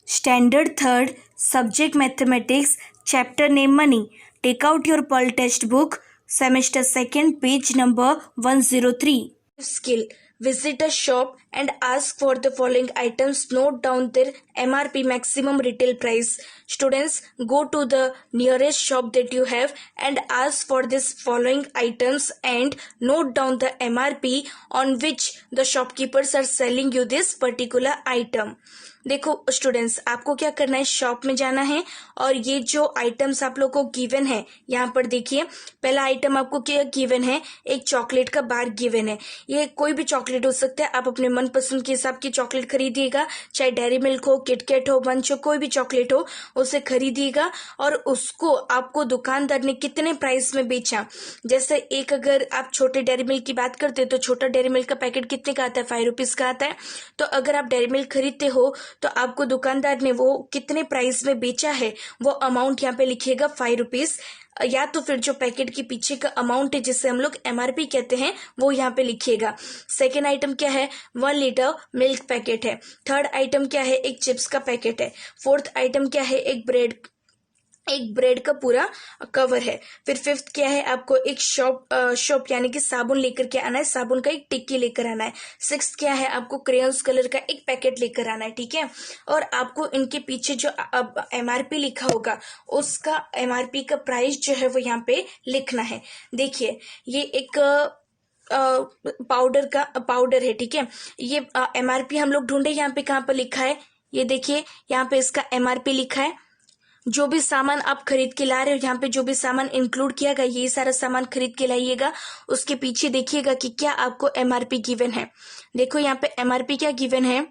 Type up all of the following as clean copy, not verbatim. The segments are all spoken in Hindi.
Standard 3rd, Subject Mathematics, Chapter Name Money. Take out your Pearl textbook, Semester 2nd, page number 103. Skill. Visit a shop and ask for the following items. Note down their MRP, maximum retail price. Students, go to the nearest shop that you have and ask for this following items and note down the MRP on which the shopkeepers are selling you this particular item. देखो स्टूडेंट्स, आपको क्या करना है, शॉप में जाना है और ये जो आइटम्स आप लोग को गिवन है, यहाँ पर देखिए पहला आइटम आपको क्या गिवन है, एक चॉकलेट का बार गिवन है। ये कोई भी चॉकलेट हो सकता है, आप अपने मनपसंद के हिसाब की चॉकलेट खरीदिएगा, चाहे डेयरी मिल्क हो, किटकैट हो, मंच हो, कोई भी चॉकलेट हो उसे खरीदिएगा और उसको आपको दुकानदार ने कितने प्राइस में बेचा। जैसे एक अगर आप छोटे डेयरी मिल्क की बात करते हो तो छोटा डेयरी मिल्क का पैकेट कितने का आता है, 5 रुपीज का आता है। तो अगर आप डेयरी मिल्क खरीदते हो तो आपको दुकानदार ने वो कितने प्राइस में बेचा है वो अमाउंट यहाँ पे लिखिएगा 5 रुपीज, या तो फिर जो पैकेट के पीछे का अमाउंट है जिसे हम लोग MRP कहते हैं वो यहाँ पे लिखिएगा। सेकेंड आइटम क्या है, 1 लीटर मिल्क पैकेट है। थर्ड आइटम क्या है, एक चिप्स का पैकेट है। फोर्थ आइटम क्या है, एक ब्रेड का पूरा कवर है। फिर फिफ्थ क्या है, आपको एक शॉप यानी कि साबुन लेकर के आना है, साबुन का एक टिक्की लेकर आना है। सिक्स्थ क्या है, आपको क्रेयॉन्स कलर का एक पैकेट लेकर आना है, ठीक है। और आपको इनके पीछे जो MRP लिखा होगा उसका MRP का प्राइस जो है वो यहाँ पे लिखना है। देखिए ये एक पाउडर है, ठीक है। ये MRP हम लोग ढूंढे, यहाँ पे कहाँ पर लिखा है, ये देखिए यहाँ पे इसका MRP लिखा है। जो भी सामान आप खरीद के ला रहे हो, यहाँ पे जो भी सामान इंक्लूड किया गया ये सारा सामान खरीद के लाइएगा। उसके पीछे देखिएगा कि क्या आपको MRP गिवन है। देखो यहाँ पे MRP क्या गिवन है,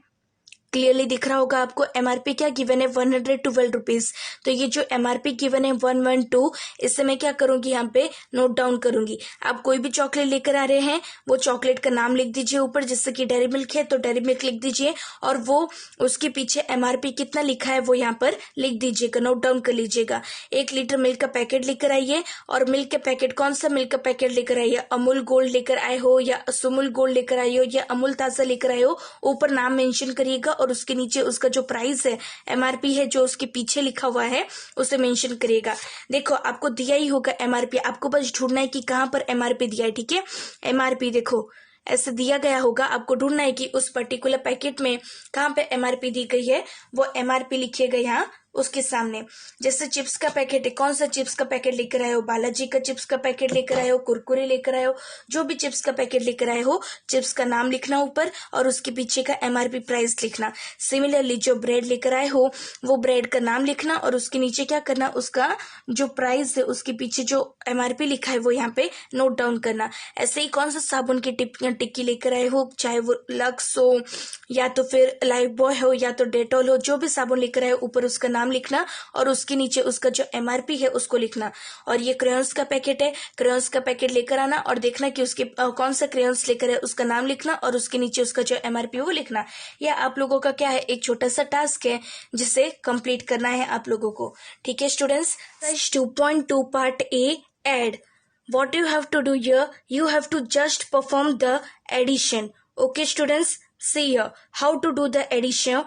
क्लियरली दिख रहा होगा आपको। MRP क्या गिवन है, 112 रुपीज। तो ये जो MRP गिवन है 112, इससे मैं क्या करूंगी, यहाँ पे नोट डाउन करूंगी। आप कोई भी चॉकलेट लेकर आ रहे हैं वो चॉकलेट का नाम लिख दीजिए ऊपर, जैसे कि डेयरी मिल्क है तो डेयरी मिल्क लिख दीजिए और वो उसके पीछे MRP कितना लिखा है वो यहाँ पर लिख दीजिएगा, नोट डाउन कर लीजिएगा। 1 लीटर मिल्क का पैकेट लेकर आइए और मिल्क का पैकेट, कौन सा मिल्क का पैकेट लेकर आइए, अमूल गोल्ड लेकर आए हो या सुमुल गोल्ड लेकर आए हो या अमूल ताजा लेकर आए हो, ऊपर नाम मेंशन करिएगा और उसके नीचे उसका जो प्राइस है, MRP है जो उसके पीछे लिखा हुआ है उसे मेंशन करिएगा। देखो आपको दिया ही होगा MRP, आपको बस ढूंढना है कि कहां पर MRP दिया है, ठीक है। MRP देखो ऐसे दिया गया होगा, आपको ढूंढना है कि उस पर्टिकुलर पैकेट में कहां पे MRP दी गई है, वो MRP लिखिएगा यहाँ उसके सामने। जैसे चिप्स का पैकेट है, कौन सा चिप्स का पैकेट लेकर आए हो, बालाजी का चिप्स का पैकेट लेकर आए हो, कुरकुरे लेकर आए हो, जो भी चिप्स का पैकेट लेकर आए हो, चिप्स का नाम लिखना ऊपर और उसके पीछे का MRP प्राइस लिखना। सिमिलरली जो ब्रेड लेकर आए हो वो ब्रेड का नाम लिखना और उसके नीचे क्या करना, उसका जो प्राइस है उसके पीछे जो MRP लिखा है वो यहाँ पे नोट डाउन करना। ऐसे ही कौन सा साबुन की टिक्की लेकर आए हो, चाहे वो लक्स हो या तो फिर लाइफ बॉय हो या तो डेटॉल हो, जो भी साबुन लेकर आए हो ऊपर उसका नाम लिखना और उसके नीचे उसका जो MRP है उसको लिखना। और ये क्रेयॉन्स का पैकेट है, क्रेयॉन्स का पैकेट लेकर आना और देखना कि उसके कौन सा क्रेयॉन्स लेकर है उसका नाम लिखना और उसके नीचे उसका जो MRP है वो लिखना। यह आप लोगों का क्या है, एक छोटा सा टास्क है जिसे कंप्लीट करना है आप लोगों को, ठीक है students. 2.2 part A, add. What you have to do here, you have to just perform the addition. Okay students, see here how to do the addition.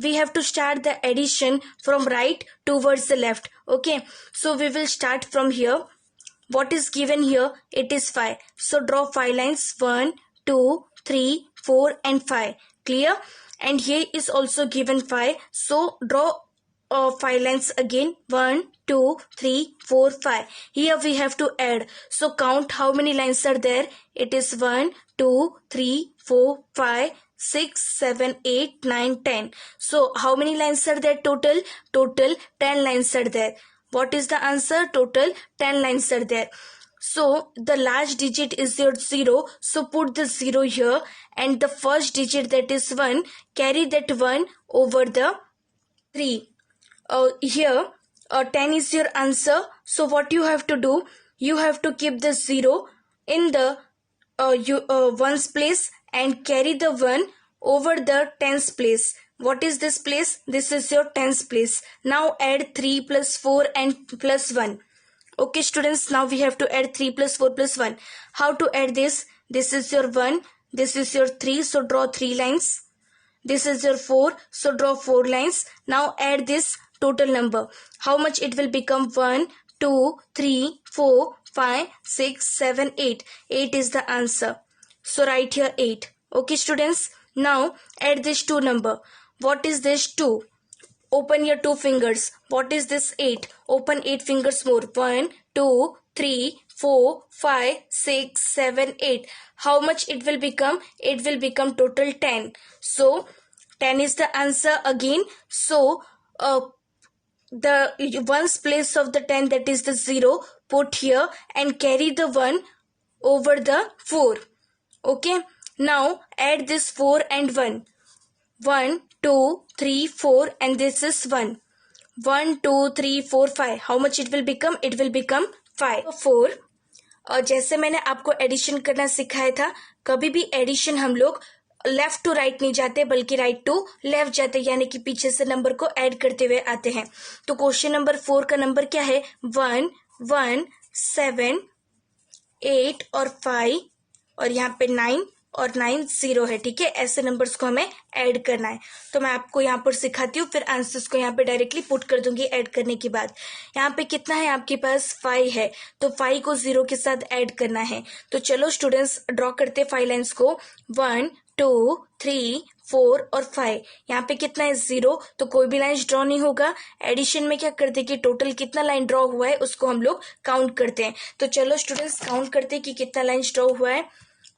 We have to start the addition from right towards the left. Okay, so we will start from here. What is given here, it is 5, so draw 5 lines, 1 2 3 4 and 5. Clear? And here is also given 5, so draw 5 lines again, 1 2 3 4 5. Here we have to add, so count how many lines are there. It is 1 2 3 4 5 6 7 8 9 10. So how many lines are there total? Total 10 lines are there. What is the answer? Total 10 lines are there. So the last digit is your 0, so put the 0 here and the first digit, that is 1, carry that 1 over the 3. Here 10 is your answer, so what you have to do, you have to keep the 0 in the ones place and carry the 1 over the tens place. What is this place? This is your tens place. Now add 3 plus 4 and plus 1. Okay students, now we have to add 3 plus 4 plus 1. How to add this? This is your 1, this is your 3, so draw 3 lines. This is your 4. So draw 4 lines. Now add this total number. How much it will become? 1, 2, 3, 4, 5, 6, 7, 8. 8 is the answer. So write here 8. Okay students. Now add this 2 number. What is this 2? Open your 2 fingers. What is this 8? Open 8 fingers more. 1, 2, 3, 4, 5, 6, 7, 8. How much it will become? It will become total 10. So 10 is the answer again. So the ones place of the 10, that is the 0, put here and carry the 1 over the 4. Okay. Now add this 4 and 1. 1, 2, 3, 4 and this is 1. 1, 2, 3, 4, 5. How much it will become? It will become 5. 4. और जैसे मैंने आपको एडिशन करना सिखाया था, कभी भी एडिशन हम लोग लेफ्ट टू राइट नहीं जाते बल्कि राइट टू लेफ्ट जाते, यानी कि पीछे से नंबर को ऐड करते हुए आते हैं। तो क्वेश्चन नंबर 4 का नंबर क्या है? 1, 1, 7, 8 और 5 और यहाँ पे 9 और 9 0 है। ठीक है, ऐसे नंबर्स को हमें ऐड करना है। तो मैं आपको यहाँ पर सिखाती हूँ, फिर आंसर्स को यहाँ पे डायरेक्टली पुट कर दूंगी ऐड करने के बाद। यहाँ पे कितना है आपके पास? 5 है, तो 5 को 0 के साथ ऐड करना है। तो चलो स्टूडेंट्स ड्रॉ करते 5 लाइन्स को। 1, 2, 3, 4 और 5। यहाँ पे कितना है? 0, तो कोई भी लाइन ड्रॉ नहीं होगा। एडिशन में क्या करते कि टोटल कितना लाइन ड्रॉ हुआ है उसको हम लोग काउंट करते हैं। तो चलो स्टूडेंट्स काउंट करते हैं कि कितना लाइन ड्रॉ हुआ है।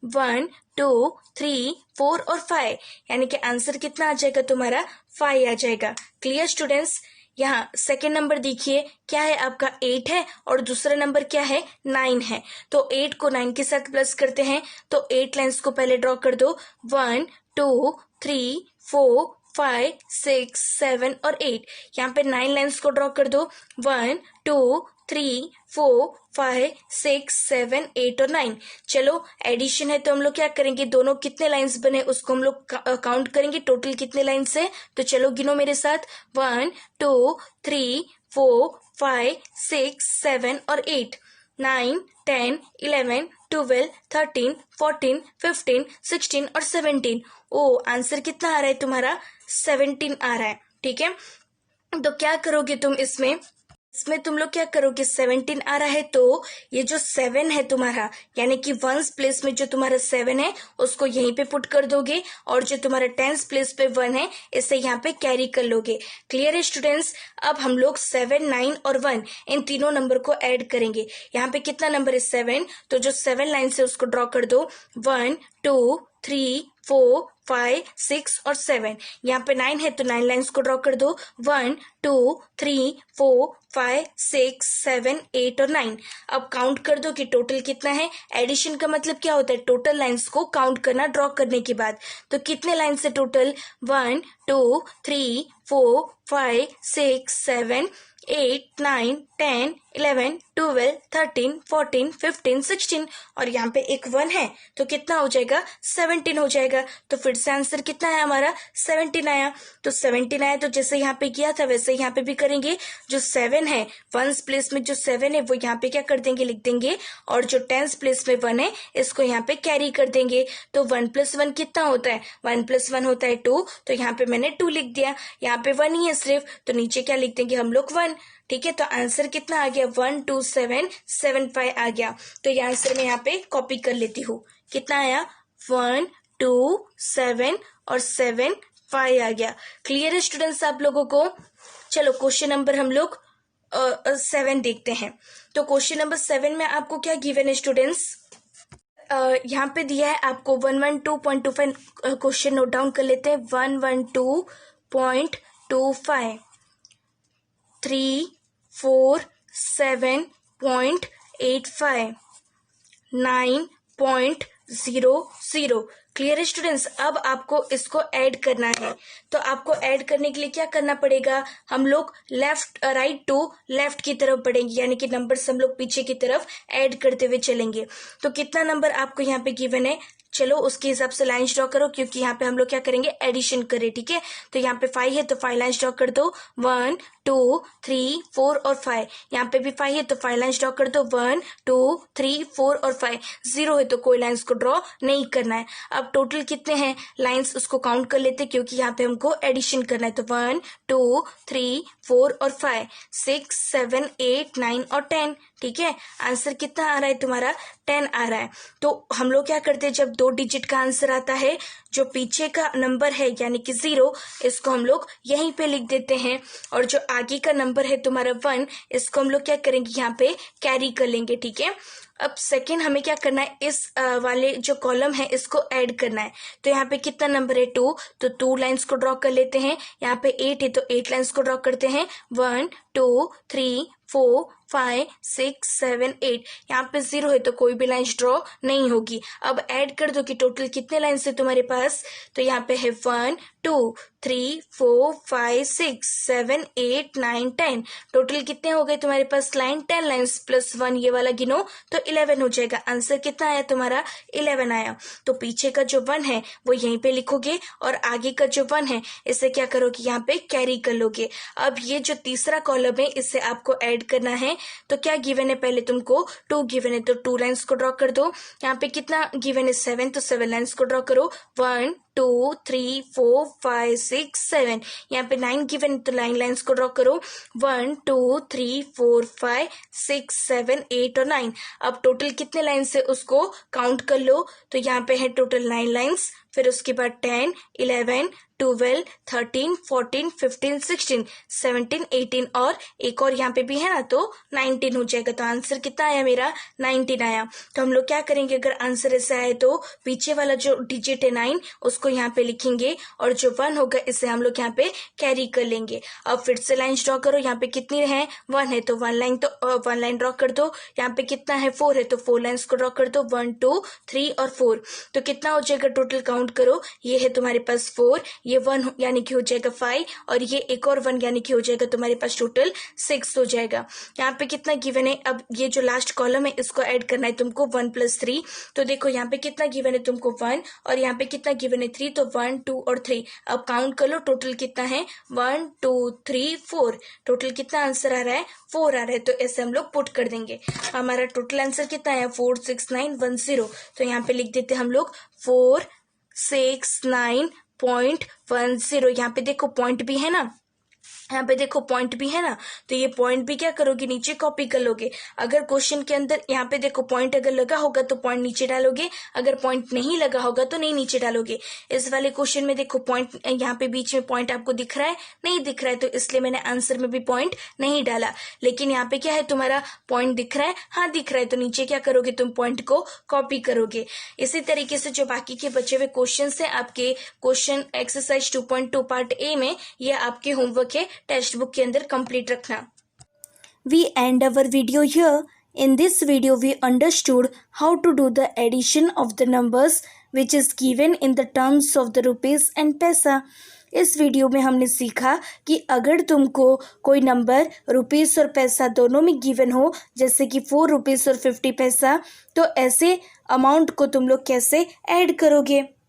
1, 2, 3, 4 और 5, यानी कि आंसर कितना आ जाएगा तुम्हारा? 5 आ जाएगा। Clear students? यहाँ सेकेंड नंबर देखिए क्या है आपका? 8 है और दूसरा नंबर क्या है? 9 है। तो 8 को 9 के साथ प्लस करते हैं, तो 8 लाइन्स को पहले ड्रॉ कर दो। 1, 2, 3, 4, 5, 6, 7 और 8। यहाँ पे 9 लाइन्स को ड्रॉ कर दो। 1, 2, 3, 4, 5, 6, 7, 8 और 9। चलो एडिशन है तो हम लोग क्या करेंगे? दोनों कितने लाइन्स बने उसको हम लोग काउंट करेंगे, टोटल कितने लाइन्स है। तो चलो गिनो मेरे साथ। 1, 2, 3, 4, 5, 6, 7 और 8। 9, 10, 11, 12, 13, 14, 15, 16 और 17। ओ आंसर कितना आ रहा है तुम्हारा? 17 आ रहा है। ठीक है, तो क्या करोगे तुम इसमें तुम लोग क्या करोगे? 17 आ रहा है तो ये जो 7 है तुम्हारा, यानी कि 1s प्लेस में जो तुम्हारा 7 है उसको यहीं पे पुट कर दोगे, और जो तुम्हारा 10s प्लेस पे 1 है इसे यहाँ पे कैरी कर लोगे। क्लियर है स्टूडेंट्स? अब हम लोग 7, 9 और 1 इन तीनों नंबर को ऐड करेंगे। यहाँ पे कितना नंबर है? 7, तो जो 7 लाइन से उसको ड्रॉ कर दो। 1, 2, 3, 4, 5, 6 और 7। यहाँ पे 9 है तो 9 लाइन्स को ड्रॉ कर दो। 1, 2, 3, 4, 5, 6, 7, 8 और 9। अब काउंट कर दो कि टोटल कितना है। एडिशन का मतलब क्या होता है? टोटल लाइन्स को काउंट करना ड्रॉ करने के बाद। तो कितने लाइन्स है टोटल? 1, 2, 3, 4, 5, 6, 7, 8, 9, 10, 11, 12, 13, 14, 15, 16 और यहाँ पे एक 1 है तो कितना हो जाएगा? 17 हो जाएगा। तो फिर से आंसर कितना है हमारा? 17 आया। तो 17 आया तो जैसे यहाँ पे किया था वैसे यहाँ पे भी करेंगे। जो 7 है 1s प्लेस में जो 7 है वो यहाँ पे क्या कर देंगे? लिख देंगे, और जो 10s प्लेस में 1 है इसको यहाँ पे कैरी कर देंगे। तो 1 + 1 कितना होता है? 1 + 1 होता है 2, तो यहाँ पे मैंने 2 लिख दिया। यहाँ पे 1 ही है सिर्फ, तो नीचे क्या लिख देंगे हम लोग? 1। ठीक है, तो आंसर कितना आ गया? 1, 2, 7, 7, 5 आ गया। तो ये आंसर मैं यहाँ पे कॉपी कर लेती हूँ। कितना आया? 1, 2, 7 और 7, 5 आ गया। क्लियर है स्टूडेंट्स आप लोगों को? चलो क्वेश्चन नंबर हम लोग 7 देखते हैं। तो क्वेश्चन नंबर 7 में आपको क्या गिवन है स्टूडेंट्स? यहाँ पे दिया है आपको 112.25। क्वेश्चन नोट डाउन कर लेते हैं। 112.25 3, 4, 7.85 9.00। क्लियर है स्टूडेंट्स? अब आपको इसको ऐड करना है। तो आपको ऐड करने के लिए क्या करना पड़ेगा? हम लोग राइट टू लेफ्ट की तरफ बढ़ेंगे, यानी कि नंबर्स हम लोग पीछे की तरफ ऐड करते हुए चलेंगे। तो कितना नंबर आपको यहाँ पे गिवन है? चलो उसके हिसाब से लाइन्स ड्रॉ करो, क्योंकि यहाँ पे हम लोग क्या करेंगे, एडिशन करें, ठीक है। तो यहाँ पे 5 है तो 5 लाइन्स ड्रॉ कर दो, 1 2 3 4 और 5। यहाँ पे भी 5 है तो 5 लाइन्स ड्रॉ कर दो, 1 2 3 4 और 5। 0 है तो कोई लाइन्स को ड्रॉ नहीं करना है। अब टोटल कितने हैं लाइन्स उसको काउंट कर लेते, क्योंकि यहाँ पे हमको एडिशन करना है। तो 1 2 3 4 और 5, 6 7 8 9 और 10, ठीक है। आंसर कितना आ रहा है तुम्हारा, 10 आ रहा है। तो हम लोग क्या करते हैं, जब 2 डिजिट का आंसर आता है, जो पीछे का नंबर है यानी कि 0, इसको हम लोग यहीं पे लिख देते हैं, और जो आगे का नंबर है तुम्हारा 1, इसको हम लोग क्या करेंगे, यहाँ पे कैरी कर लेंगे, ठीक है। अब सेकेंड हमें क्या करना है, इस वाले जो कॉलम है इसको ऐड करना है। तो यहाँ पे कितना नंबर है, 2, तो 2 लाइन्स को ड्रॉ कर लेते हैं। यहाँ पे 8 है तो 8 लाइन्स को ड्रॉ करते हैं, 1 2 3 4 5 6 7 8। यहाँ पे 0 है तो कोई भी लाइन्स ड्रॉ नहीं होगी। अब ऐड कर दो कि टोटल कितने लाइन्स है तुम्हारे पास। तो यहाँ पे है 1 2 3 4 5 6 7 8 9 10। टोटल कितने हो गए तुम्हारे पास लाइन, 10 लाइन्स प्लस 1 ये वाला गिनो तो 11 हो जाएगा। आंसर कितना आया तुम्हारा, 11 आया। तो पीछे का जो 1 है वो यहीं पे लिखोगे, और आगे का जो 1 है इसे क्या करोगे, यहाँ पे कैरी कर लोगे। अब ये जो तीसरा कॉलम है इसे आपको ऐड करना है। तो क्या गिवन है, पहले तुमको 2 गिवन है तो 2 लाइन्स को ड्रॉ कर दो। यहाँ पे कितना गिवन है, 7, तो 7 लाइन्स को ड्रॉ करो, 1 2 3 4 5 6 7। यहाँ पे 9 गिवन तो 9 लाइन्स को ड्रॉ करो, 1 2 3 4 5 6 7 8 और 9। अब टोटल कितने लाइन्स है उसको काउंट कर लो। तो यहाँ पे है टोटल 9 लाइन्स, फिर उसके बाद 10 11 12 13 14 15 16 17 18 और एक और यहाँ पे भी है ना, तो 19 हो जाएगा। तो आंसर कितना आया मेरा, 19 आया। तो हम लोग क्या करेंगे, अगर आंसर ऐसा आए तो पीछे वाला जो डिजिट है 9 उसको यहाँ पे लिखेंगे, और जो 1 होगा इसे हम लोग यहाँ पे कैरी कर लेंगे। अब फिर से लाइन ड्रॉ करो। यहाँ पे कितनी है, 1 है तो 1 लाइन, तो 1 लाइन ड्रॉ कर दो। यहाँ पे कितना है, 4 है तो 4 लाइन्स को ड्रॉ कर दो, 1 2 3 और 4। तो कितना हो जाएगा, टोटल काउंट करो। ये है तुम्हारे पास 4, ये 1 यानी कि हो जाएगा 5, और ये एक और 1 यानी कि हो जाएगा तुम्हारे पास टोटल 6 हो जाएगा। यहाँ पे कितना गिवन है, अब ये जो लास्ट कॉलम है इसको ऐड करना है तुमको, 1 + 3। तो देखो यहाँ पे कितना गिवन है तुमको, 1, और यहाँ पे कितना गिवन है, 3, तो 1 2 और 3। अब काउंट कर लो टोटल कितना है, 1 2 3 4। टोटल कितना आंसर आ रहा है, 4 आ रहा है। तो ऐसे हम लोग पुट कर देंगे। हमारा टोटल आंसर कितना है, 4 6 9 1 0। तो यहाँ पे लिख देते हम लोग 4 6 9.10। यहाँ पे देखो पॉइंट भी है ना, यहाँ पे देखो पॉइंट भी है ना, तो ये पॉइंट भी क्या करोगे, नीचे कॉपी कर लोगे। अगर क्वेश्चन के अंदर यहाँ पे देखो पॉइंट अगर लगा होगा तो पॉइंट नीचे डालोगे, अगर पॉइंट नहीं लगा होगा तो नहीं नीचे डालोगे। इस वाले क्वेश्चन में देखो पॉइंट, यहाँ पे बीच में पॉइंट आपको दिख रहा है, नहीं दिख रहा है, तो इसलिए मैंने आंसर में भी पॉइंट नहीं डाला। लेकिन यहाँ पे क्या है, तुम्हारा पॉइंट दिख रहा है, हाँ दिख रहा है, तो नीचे क्या करोगे, तुम पॉइंट को कॉपी करोगे। इसी तरीके से जो बाकी के बचे हुए क्वेश्चन है आपके क्वेश्चन एक्सरसाइज 2.2 पार्ट ए में, ये आपके होमवर्क है, टेक्स्ट बुक के अंदर कंप्लीट रखना। We end our video here. In this video, we understood how to do the addition of the numbers which is given in the terms of the rupees and पैसा। इस वीडियो में हमने सीखा कि अगर तुमको कोई नंबर रुपीस और पैसा दोनों में गिवन हो, जैसे कि 4 रुपीस और 50 पैसा, तो ऐसे अमाउंट को तुम लोग कैसे ऐड करोगे।